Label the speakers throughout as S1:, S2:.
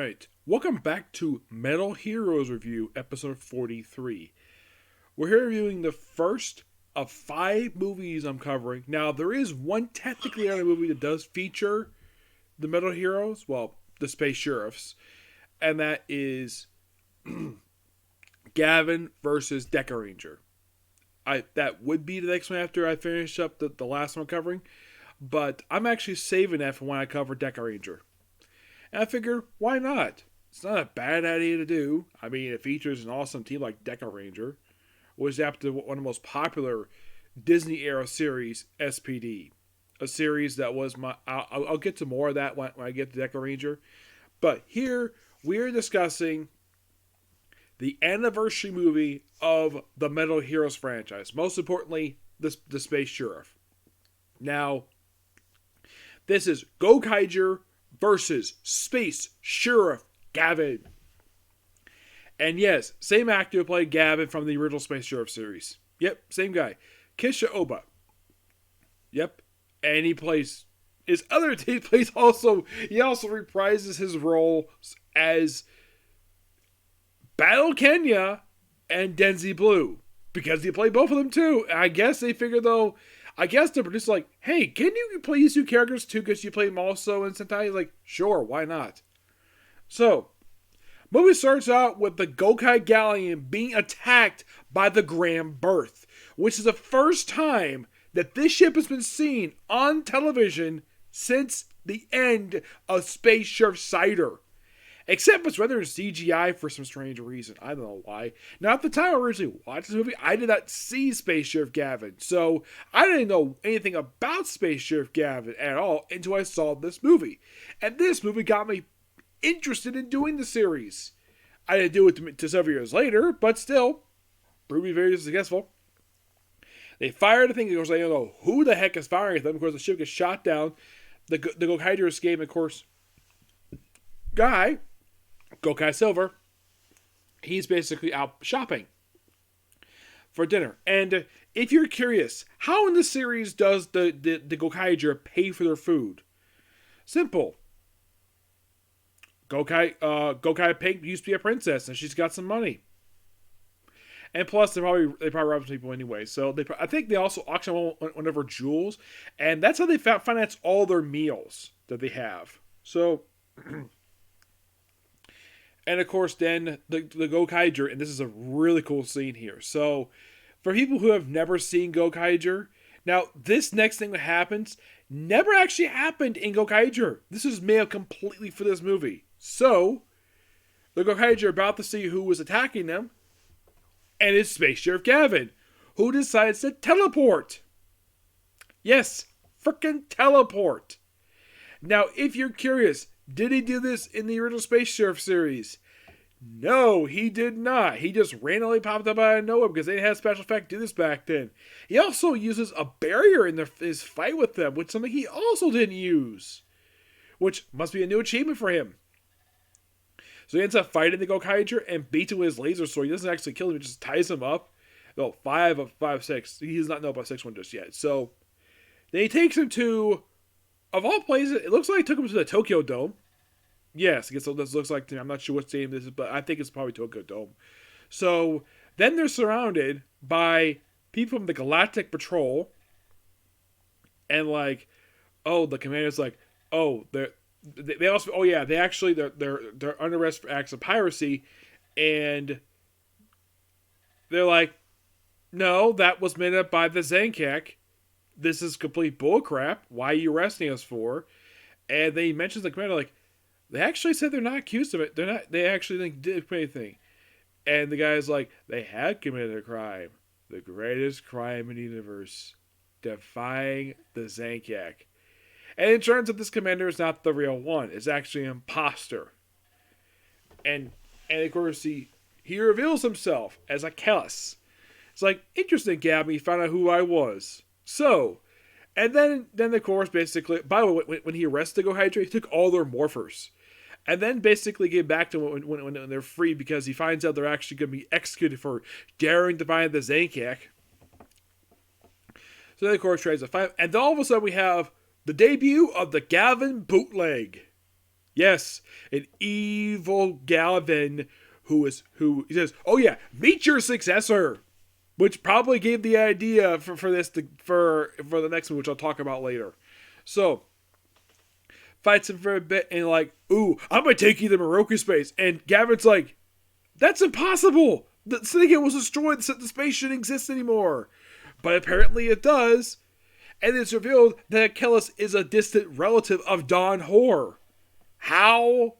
S1: Alright, welcome back to Metal Heroes Review, episode 43. We're here reviewing the first of 5 movies I'm covering. Now, there is one technically other movie that does feature the Metal Heroes, well, the Space Sheriffs, and that is Gavan versus Gokaiger. That would be the next one after I finish up the last one I'm covering, but I'm actually saving that for when I cover Gokaiger. And I figure, why not? It's not a bad idea to do. I mean, it features an awesome team like Gokaiger, which is after one of the most popular Disney-era series, SPD. A series that was my... I'll get to more of that when I get to Gokaiger. But here, we're discussing the anniversary movie of the Metal Heroes franchise. Most importantly, the Space Sheriff. Now, this is Gokaiger versus Space Sheriff Gavan. And yes, same actor who played Gavan from the original Space Sheriff series. Yep, same guy. Kisha Oba. Yep. And he also reprises his role as Battle Kenya and Denzi Blue. Because he played both of them too. And I guess they figured though, the producer's like, hey, can you play these 2 characters too because you played them also in Sentai? He's like, sure, why not? So, movie starts out with the Gokai Galleon being attacked by the Grand Berth, which is the first time that this ship has been seen on television since the end of Space Sheriff Cider. Except it's rather CGI for some strange reason. I don't know why. Now, at the time I originally watched this movie, I did not see Space Sheriff Gavan. So, I didn't know anything about Space Sheriff Gavan at all until I saw this movie. And this movie got me interested in doing the series. I didn't do it to several years later, but still, proved to be very successful. They fired the thing, of course, they don't know who the heck is firing them. Of course, the ship gets shot down. The Gokaiger escape, of course, Gokai Silver, he's basically out shopping for dinner. And if you're curious, how in the series does the Gokaiger pay for their food? Simple. Gokai Pink used to be a princess, and she's got some money. And plus, they probably rob people anyway. So I think they also auction one of her jewels, and that's how they finance all their meals that they have. So. And of course, then the Gokaiger, and this is a really cool scene here. So, for people who have never seen Gokaiger, now this next thing that happens never actually happened in Gokaiger. This is made up completely for this movie. So, the Gokaiger are about to see who was attacking them, and it's Space Sheriff Gavan, who decides to teleport. Yes, frickin' teleport. Now, if you're curious, did he do this in the original Space Sheriff series? No, he did not. He just randomly popped up out of nowhere because they had special effects do this back then. He also uses a barrier in his fight with them, which is something he also didn't use. Which must be a new achievement for him. So he ends up fighting the Gokaiger and beats him with his laser sword. He doesn't actually kill him, he just ties him up. No, 5 of 5, 6. He does not know about 6th one just yet. So then he takes him to, of all places, it looks like he took him to the Tokyo Dome. Yes, I guess this looks like to me. I'm not sure what stadium this is, but I think it's probably Tokyo Dome. So then they're surrounded by people from the Galactic Patrol, and the commander's like, they're under arrest for acts of piracy, and they're like, no, that was made up by the Zankak. This is complete bullcrap. Why are you arresting us for? And then he mentions the commander like, they actually said they're not accused of it. They actually think did anything. And the guy's like, they had committed a crime. The greatest crime in the universe. Defying the Zankak. And it turns out this commander is not the real one. It's actually an imposter. And of course he reveals himself as a Kellis. It's like, interesting, Gabby, you found out who I was. So, and then of course, basically, by the way, when he arrested the Gokaiger, he took all their morphers. And then basically gave back to them when they're free because he finds out they're actually going to be executed for daring to find the Zankak. So then, of course, tries to find. And then all of a sudden we have the debut of the Gavan bootleg. Yes, an evil Gavan who he says, "Oh yeah, meet your successor," which probably gave the idea for this for the next one, which I'll talk about later. So fights him for a bit and like, "Ooh, I'm gonna take you to Moroku space," and Gavin's like, "That's impossible. The syndicate was destroyed. The space shouldn't exist anymore," but apparently it does. And it's revealed that Achilles is a distant relative of Don Hoare. How?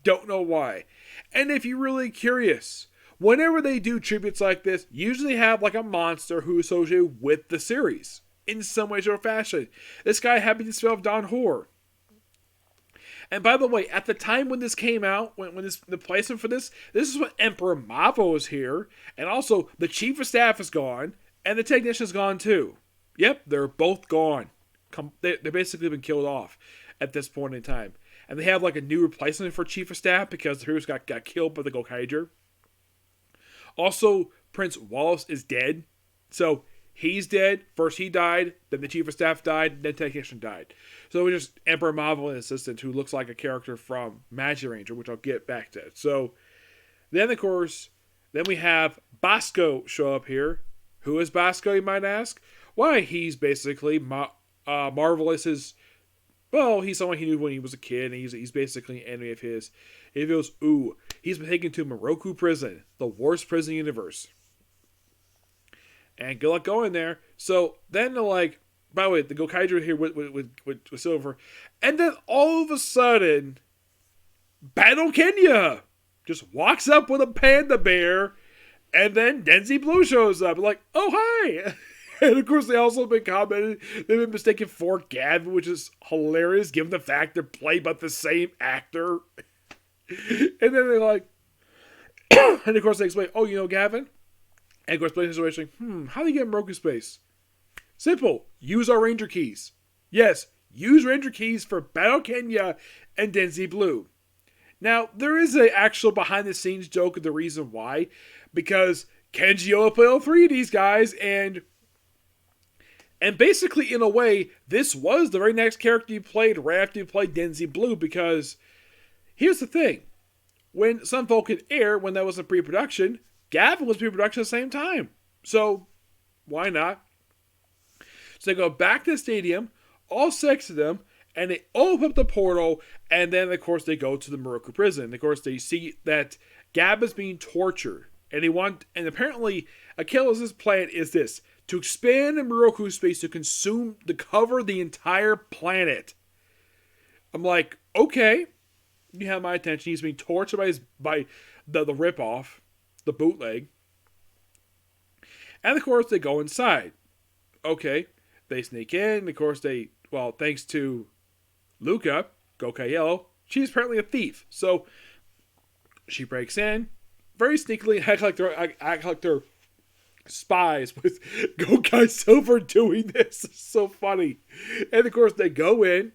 S1: Don't know why. And if you're really curious, whenever they do tributes like this, usually have like a monster who's associated with the series in some way or fashion. This guy happened to spell Don Hoare. And by the way, at the time when this came out, when the placement for this is when Emperor Mavo is here, and also the chief of staff is gone, and the technician's gone too. Yep, they're both gone. They're basically been killed off at this point in time. And they have like a new replacement for chief of staff because the heroes got killed by the Gokaiger. Also, Prince Wallace is dead. So he's dead. First he died, then the chief of staff died, then the technician died. So we just Emperor Marvel, an assistant who looks like a character from Magic Ranger, which I'll get back to. So then, of course, then we have Bosco show up here. Who is Bosco, you might ask? Why, he's basically Marvelous's. Well, he's someone he knew when he was a kid, and he's basically an enemy of his. He goes, ooh, he's been taken to Moroku Prison, the worst prison in the universe. And good luck going there. So then they're like, by the way, the Gokaiger here with Silver. And then all of a sudden, Battle Kenya just walks up with a panda bear, and then Denzi Blue shows up. Like, oh, hi! And of course, they also been commented, they've been mistaken for Gavin, which is hilarious given the fact they're played by the same actor. And then they're like, and of course they explain, oh, you know Gavin? And of course, explain the situation, how do you get in Moroku space? Simple, use our Ranger keys. Yes, use Ranger keys for Battle Kenya and Denzi Blue. Now, there is an actual behind the scenes joke of the reason why, because Kenji Oda played all three of these guys, and basically, in a way, this was the very next character you played right after you played Denzi Blue, because here's the thing. When Sun Vulcan Air, when that was in pre-production, Gavin was pre-production at the same time. So, why not? So they go back to the stadium, all six of them, and they open up the portal, and then, of course, they go to the Moroku prison. And of course, they see that Gavin's being tortured, and apparently, Achilles' plan is this: to expand the Moroku space to cover the entire planet. I'm like, okay, you have my attention. He's being tortured by the ripoff, the bootleg. And of course, they go inside. Okay, they sneak in. Of course, thanks to Luca, Gokaiger, she's apparently a thief. So she breaks in, very sneakily, act like they're spies with Gokai Silver doing this. It's so funny. And of course they go in,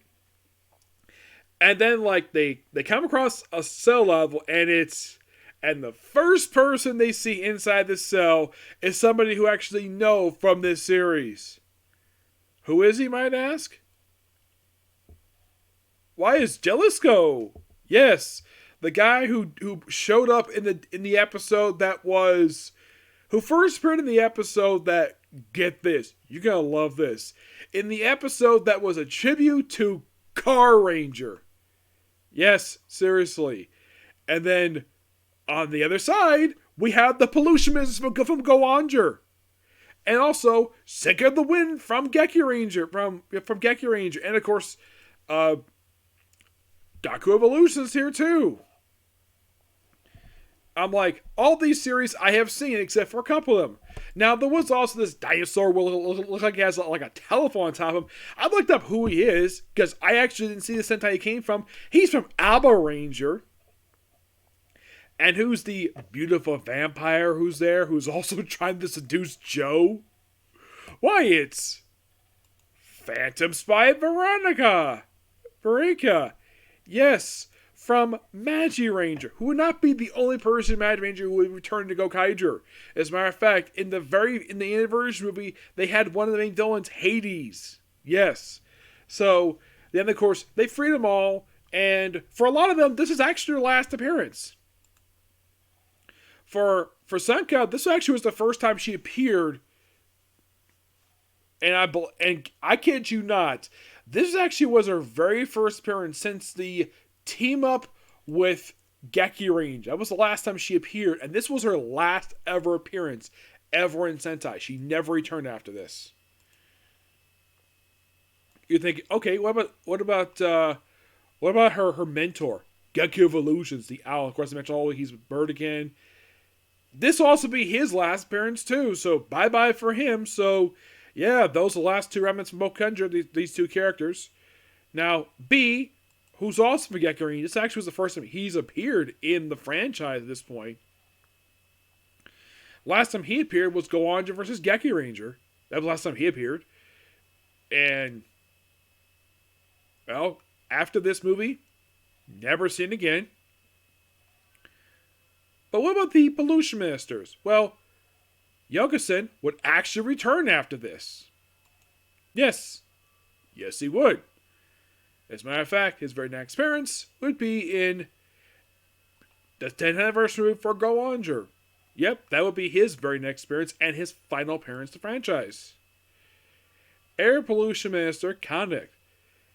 S1: and then like they come across a cell level, and the first person they see inside the cell is somebody who actually know from this series. Who is he, might ask? Why is Jalisco? Yes, the guy who showed up in the episode who first appeared in the episode that, get this, you're going to love this, in the episode that was a tribute to Car Ranger. Yes, seriously. And then, on the other side, we have the pollution business from Goanger. And also, Sick of the Wind from Geki Ranger, from Geki Ranger. And of course, Daku Evolution's here too. I'm like, all these series I have seen except for a couple of them. Now, there was also this dinosaur who looked like he has like a telephone on top of him. I looked up who he is, because I actually didn't see the Sentai he came from. He's from Alba Ranger. And who's the beautiful vampire who's there, who's also trying to seduce Joe? Why, it's Phantom Spy Veronica. Yes, from Magi Ranger, who would not be the only person in Magi Ranger who would return to Gokaiger. As a matter of fact, in the anniversary movie, they had one of the main villains, Hades. Yes. So, then of course, they freed them all, And for a lot of them, this is actually their last appearance. For Senka, this actually was the first time she appeared, and I kid you not, this actually was her very first appearance since the team up with Gokaiger. That was the last time she appeared, and this was her last ever appearance ever in Sentai. She never returned after this. You think, okay, what about her mentor, Gekko Evolutions, the owl? Of course, I mentioned he's with Bird again. This will also be his last appearance too, so bye bye for him. So, yeah, those are the last two remnants from Gokaiger, these two characters. Now, B, who's also from Gokaiger, this actually was the first time he's appeared in the franchise at this point. Last time he appeared was Goanja versus Gokaiger. That was the last time he appeared. And, well, after this movie, never seen again. But what about the Pollution Ministers? Well, Yokosen would actually return after this. Yes. Yes, he would. As a matter of fact, his very next appearance would be in the 10th anniversary for Goanja. Yep, that would be his very next appearance and his final appearance to the franchise. Air Pollution Minister Kanek.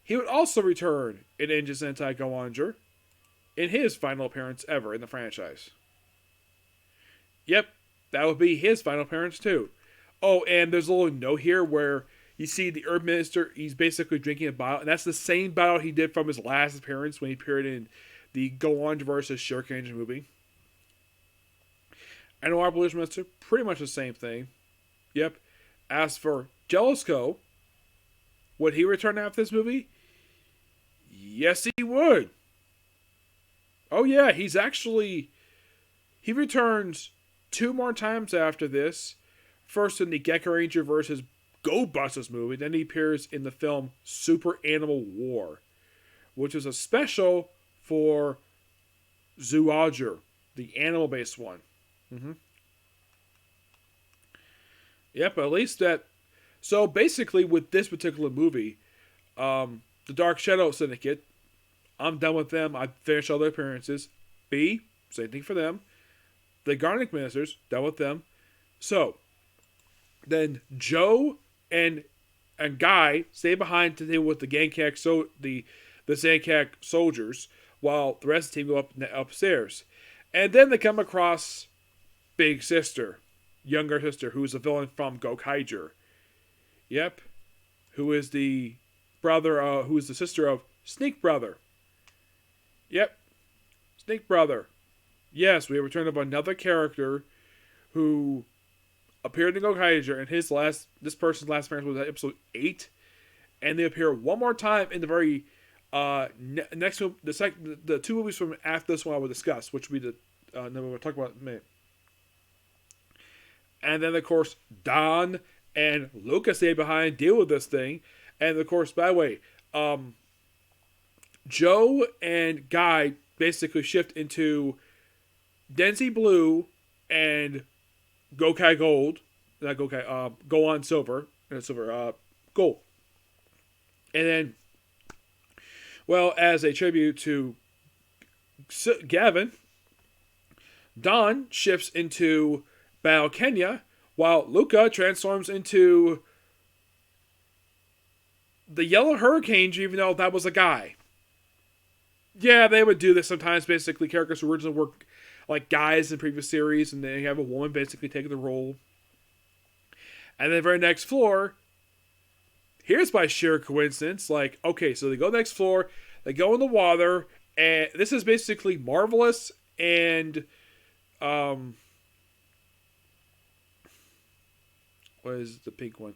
S1: He would also return in Engine Sentai Goanja in his final appearance ever in the franchise. Yep, that would be his final appearance too. Oh, and there's a little note here where you see the Herb Minister, he's basically drinking a bottle, and that's the same bottle he did from his last appearance when he appeared in the Goanja vs. Shuriken movie. And our Pollution Minister, pretty much the same thing. Yep. As for Jealousco, would he return after this movie? Yes, he would. Oh yeah, he returns 2 more times after this. First in the Gokaiger vs. Go Busters movie, then he appears in the film Super Animal War, which is a special for Zooager, the animal-based one. Yep, at least that. So basically, with this particular movie, the Dark Shadow Syndicate, I'm done with them. I've finished all their appearances. B, same thing for them. The Garnic Ministers, done with them. So, then Joe and Guy stay behind to deal with the the Zankak soldiers, while the rest of the team go up upstairs. And then they come across Big Sister, younger sister, who is a villain from Gokaiger. Yep. Who is the sister of Sneak Brother. Yep. Sneak Brother. Yes, we have returned of another character who appeared in Gokaiger, and this person's last appearance was at episode 8, and they appear one more time in the very next the 2 movies from after this one I will discuss, which will be the we'll talk about in a minute. And then of course Don and Lucas stay behind, deal with this thing, and of course, by the way, Joe and Guy basically shift into Denzi Blue and Gokai Gold, not Gokai, Gohan Silver, Gold. And then, well, as a tribute to Gavan, Don shifts into Battle Kenya, while Luca transforms into the Yellow Hurricane, even though that was a guy. Yeah, they would do this sometimes. Basically, characters who originally were like guys in previous series, and they have a woman basically taking the role. And then the very next floor, here's by sheer coincidence, like, okay, so they go next floor, they go in the water, and this is basically Marvelous and, what is the pink one?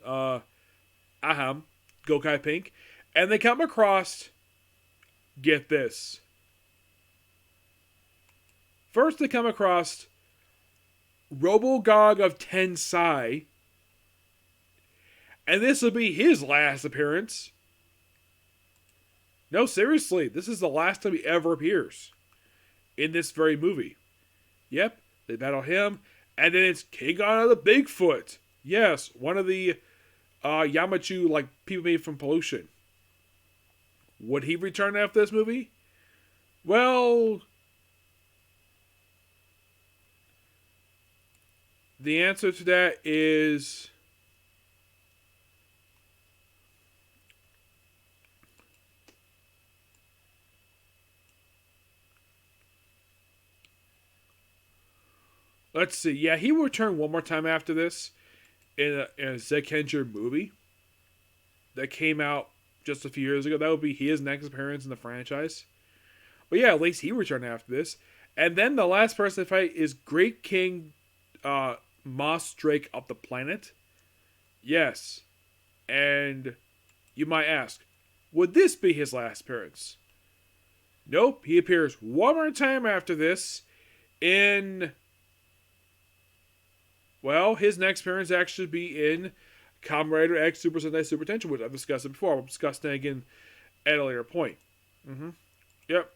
S1: Aham, Gokai Pink. And they come across, get this. First, they come across Robogog of Tensai. And this will be his last appearance. No, seriously, this is the last time he ever appears in this very movie. Yep, they battle him. And then it's King on the Bigfoot. Yes, one of the Yamachu, like, people made from Pollution. Would he return after this movie? Well, the answer to that is, let's see. Yeah, he will return one more time after this in a Zekenger movie that came out just a few years ago. That would be his next appearance in the franchise. But yeah, at least he returned after this. And then the last person to fight is Great King Moss Drake of the planet. Yes. And you might ask, would this be his last appearance? Nope, he appears one more time after this in. Well, his next appearance actually be in Kamen Rider X Super Sentai Super Tension, which I've discussed it before. I'll discuss that again at a later point. Yep.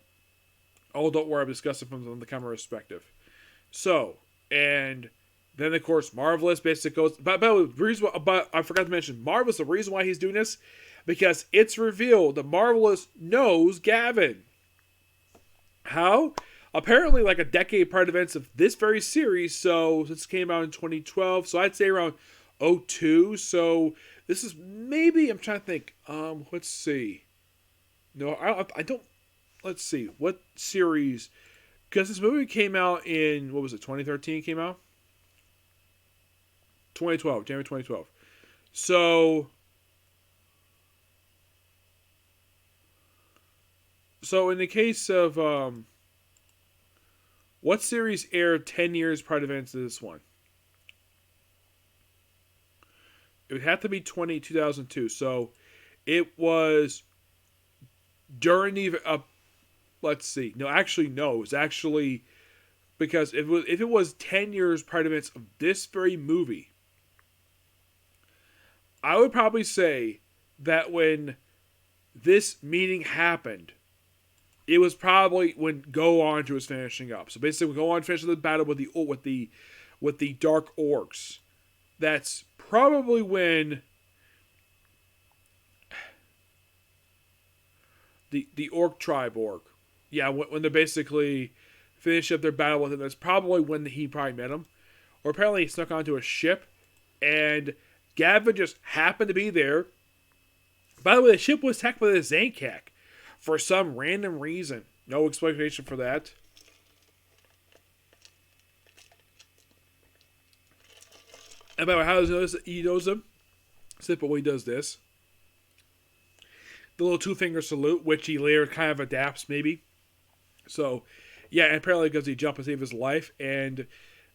S1: Oh, don't worry, I'm discussing from the camera perspective. So, and then of course Marvelous basically goes. But I forgot to mention Marvelous. The reason why he's doing this, because it's revealed that Marvelous knows Gavan. How? Apparently, like a decade prior to events of this very series. So this came out in 2012. So I'd say around 02. So this is maybe, I'm trying to think. Let's see. No, I don't. Let's see what series. Because this movie came out in, what was it? 2013 came out. 2012, January 2012. So in the case of what series aired 10 years prior to events of this one? It would have to be 2002. So it was during the let's see. No, actually no. It was actually because if it was 10 years prior to events of this very movie, I would probably say that when this meeting happened, it was probably when Go On was finishing up. So basically, when Go On finished the battle with the Dark Orcs, that's probably when the Orc tribe yeah, when they basically finished up their battle with him. That's probably when he probably met him, or apparently he snuck onto a ship, and Gavan just happened to be there. By the way, the ship was attacked by the Zankak. For some random reason. No explanation for that. And by the way, how does he knows him? Simple way he does this. The little two-finger salute, which he later kind of adapts, maybe. So, yeah, and apparently because he jumped to save his life. And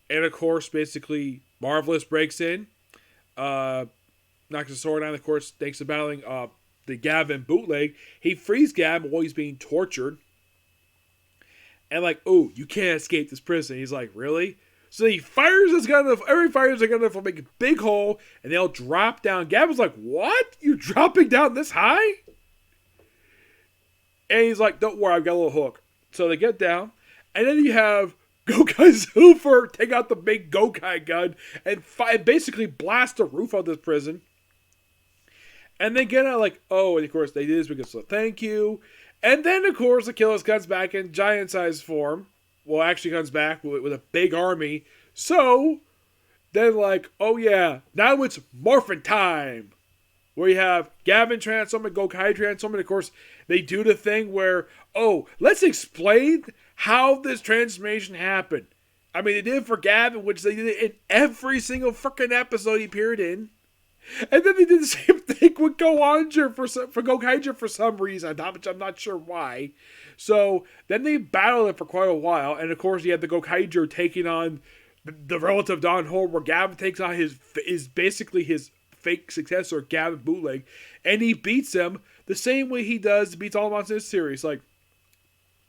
S1: of course, basically, Marvelous breaks in. Knocks his sword down, of course, thanks to battling the Gavan bootleg. He frees Gavan while he's being tortured. And like, oh, you can't escape this prison. He's like, really? So he fires his gun. Every fires his gun for make a big hole, and they all drop down. Gavan's like, what? You dropping down this high? And he's like, don't worry, I've got a little hook. So they get down, and then you have Gokaiger take out the big Gokai gun and basically blast the roof of this prison. And then get out like, oh, and of course they did this because of thank you. And then, of course, Achilles comes back in giant-sized form. Well, actually comes back with a big army. So, then like, oh yeah, now it's morphin' time. Where you have Gavan transform and Gokaiger transform. And of course, they do the thing where, oh, let's explain how this transformation happened. I mean, they did it for Gavan, which they did it in every single freaking episode he appeared in. And then they did the same thing with Gokaiger for Gokaiger for some reason, which I'm not sure why. So then they battled it for quite a while, and of course you had the Gokaiger taking on the relative Don Hor, where Gavan takes on his basically his fake successor, Gavan Bootleg, and he beats him the same way he beats all the monsters in this series, like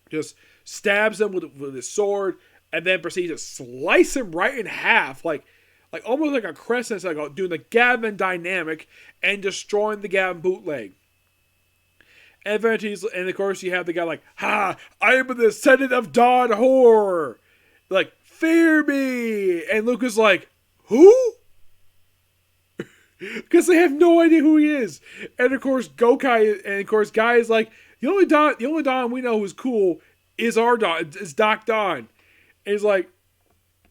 S1: just stabs him with his sword, and then proceeds to slice him right in half, like almost like a crescent, like doing the Gavan dynamic and destroying the Gavan bootleg. And eventually, and of course, you have the guy like, ha! I am the descendant of Don Hor! Like, fear me! And Luke is like, who? Because they have no idea who he is. And of course, Guy is like, the only Don we know who's cool is our Don. It's Doc Don. And he's like,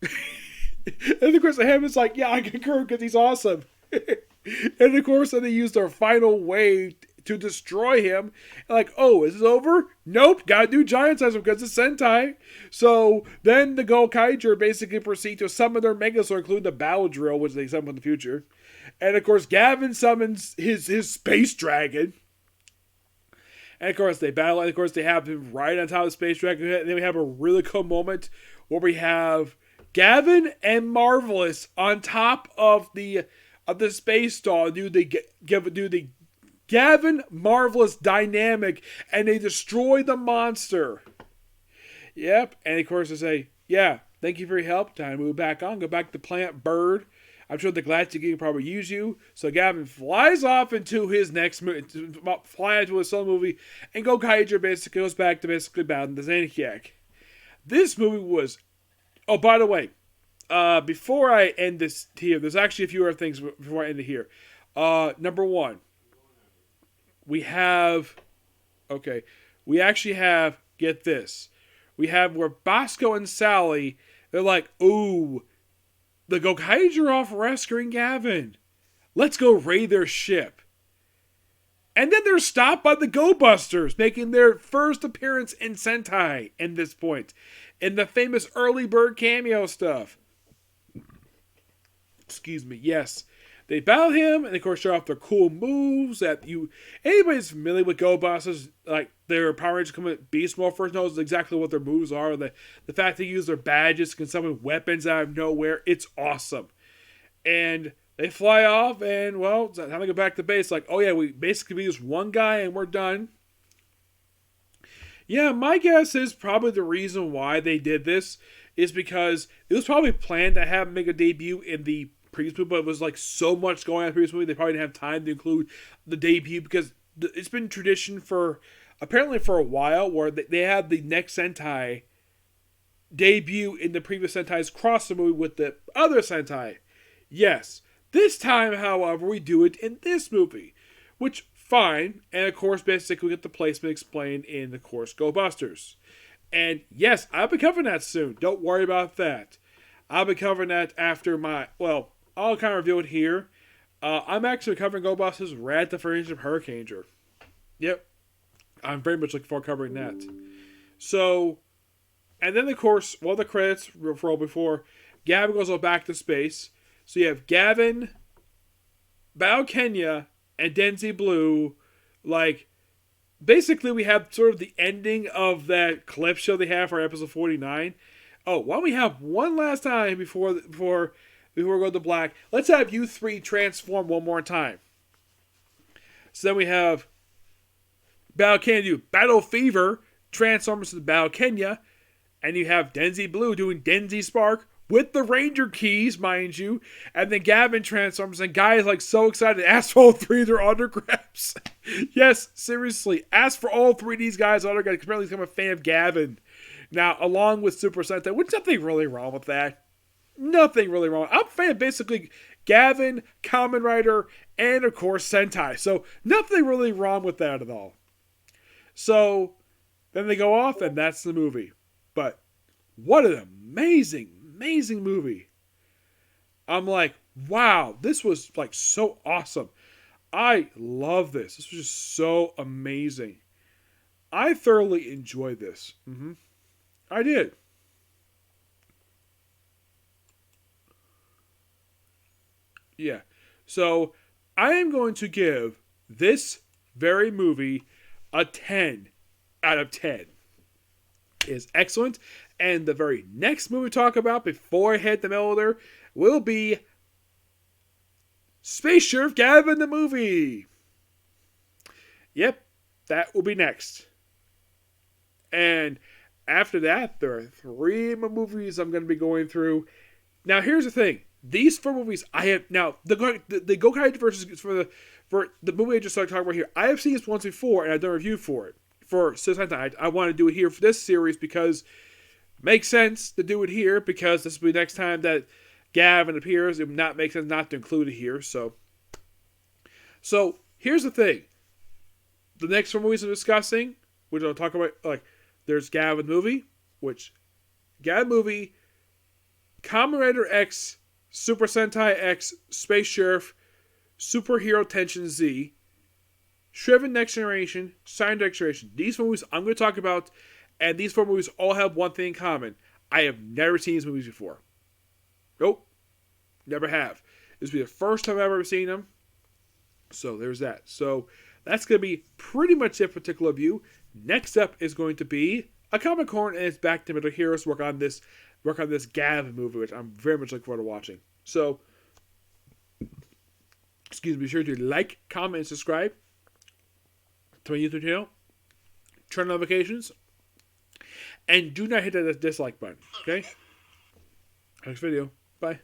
S1: and of course, Hammond's like, yeah, I concur because he's awesome. And of course, then they use their final wave to destroy him. And like, oh, is this over? Nope, gotta do giant size because it's Sentai. So then the Gokaiger basically proceed to summon their Megazord, including the battle drill, which they summon in the future. And of course, Gavan summons his space dragon. And of course, they battle, and of course, they have him right on top of the space dragon. And then we have a really cool moment where we have Gavan and Marvelous on top of the space doll do the Gavan Marvelous dynamic, and they destroy the monster. Yep, and of course they say, yeah, thank you for your help. Time to move back on. Go back to Plant Bird. I'm sure the Galactic King probably use you. So Gavan flies off into his next movie, fly into his solo movie, and Gokaiger basically goes back to basically battling the Zaniac. This movie was... Oh, by the way, before I end this here, there's actually a few other things before I end it here. Number one, we actually have, get this, we have where Bosco and Sally, they're like, ooh, the Gokaiger off rescuing Gavan. Let's go raid their ship. And then they're stopped by the Go Busters, making their first appearance in Sentai at this point, in the famous early bird cameo stuff. Excuse me, yes. They battle him, and of course show off their cool moves that anybody's familiar with Go Busters, like their Power Rangers come with Beast Morphers knows exactly what their moves are. The fact they use their badges can summon weapons out of nowhere, it's awesome. And they fly off, and well, it's time to go back to base. Like, oh yeah, we basically be just one guy, and we're done. Yeah, my guess is probably the reason why they did this is because it was probably planned to have him make a debut in the previous movie, but it was like so much going on in the previous movie, they probably didn't have time to include the debut because it's been tradition for a while where they had the next Sentai debut in the previous Sentai's cross the movie with the other Sentai. Yes. This time, however, we do it in this movie, which, fine, and of course, basically we get the placement explained in the course Go Busters. And yes, I'll be covering that soon. Don't worry about that. I'll be covering that after I'll kind of reveal it here. I'm actually covering Go Busters right at the fringe of Hurricaneger. Yep. I'm very much looking forward to covering that. So, and then of course, while the credits roll before, Gavan goes back to space. So you have Gavan, Bao Kenya, and Denzi Blue. Like, basically we have sort of the ending of that clip show they have for episode 49. Oh, why don't we have one last time before we go to black? Let's have you three transform one more time. So then we have Bao Kenya do Battle Fever, transforms to Bao Kenya, and you have Denzi Blue doing Denzi Spark with the Ranger keys, mind you, and then Gavan transforms, and Guy is like so excited, ask for all three of their autographs. Yes, seriously, ask for all three of these guys' autographs, because apparently he's become a fan of Gavan. Now, along with Super Sentai, which nothing really wrong with that. Nothing really wrong. I'm a fan of basically Gavan, Kamen Rider, and of course Sentai. So, nothing really wrong with that at all. So, then they go off, and that's the movie. But, what an amazing movie. I'm like, wow, this was like so awesome. I love this. This was just so amazing. I thoroughly enjoyed this. I did. Yeah. So, I am going to give this very movie a 10 out of 10. It is excellent. And the very next movie we talk about before I hit the middle there will be Space Sheriff Gavan the movie. Yep, that will be next. And after that, there are 3 more movies I'm going to be going through. Now, here's the thing. These 4 movies I have... Now, the Gokaiger versus... For the movie I just started talking about here, I have seen this once before, and I've done a review for it. For Sentai, I want to do it here for this series because... Makes sense to do it here because this will be the next time that Gavan appears. It would not make sense not to include it here. So here's the thing. The next 4 movies I'm discussing, which I'll talk about, like There's Gavan movie, which Gavan movie, Kamen Rider X, Super Sentai X, Space Sheriff, Superhero Tension Z, Shriven Next Generation, Sign Next Generation. These 4 movies I'm going to talk about, and these 4 movies all have one thing in common. I have never seen these movies before. Nope. Never have. This will be the first time I've ever seen them. So there's that. So that's going to be pretty much it for Particular View. Next up is going to be a Comic Con, and it's back to Middle Heroes. Work on this Gav movie, which I'm very much looking forward to watching. So, be sure to like, comment, and subscribe to my YouTube channel. Turn on notifications. And do not hit that dislike button. Okay? Next video. Bye.